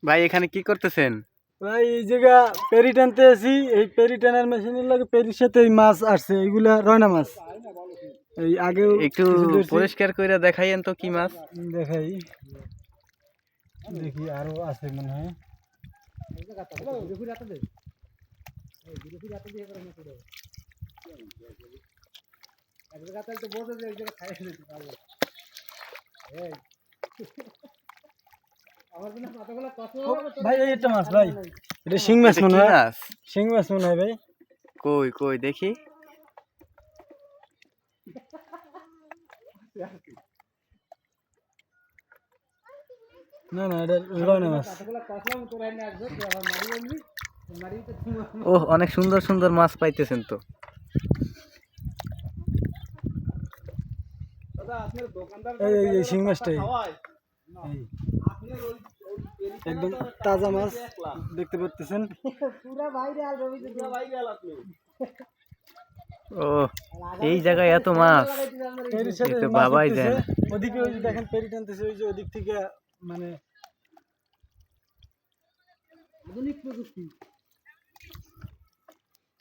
ভাই এখানে কি করতেছেন? ভাই এই জায়গা পেরি টানতে আছি, এই পেরি টানার মেশিনের লাগে পেরির সাথে এই মাছ আসছে, এইগুলা রয়না মাছ। এই আগেও একটু পরিষ্কার করে দেখাইয়েন তো কি মাছ। দেখাই, দেখি আরো আছে মনে হয়। ভাই এই একটা মাছ ভাই, এটা শিং মাছ মনে হয়। শিং মাছ মনে হয় ভাই। কই কই দেখি। না না, এটা রয়না মাছ। ওহ, অনেক সুন্দর সুন্দর মাছ পাইতেছেন তো। এই শিং মাছটাই একদম তাজা মাছ দেখতে পাচ্ছেন। ও, এই জায়গায় এত মাছ, বাবাই যায় না। ওদিকে ওই যে দেখেন পেরি টানতেছে, ওই যে ওদিক থেকে মানে আধুনিক প্রযুক্তি।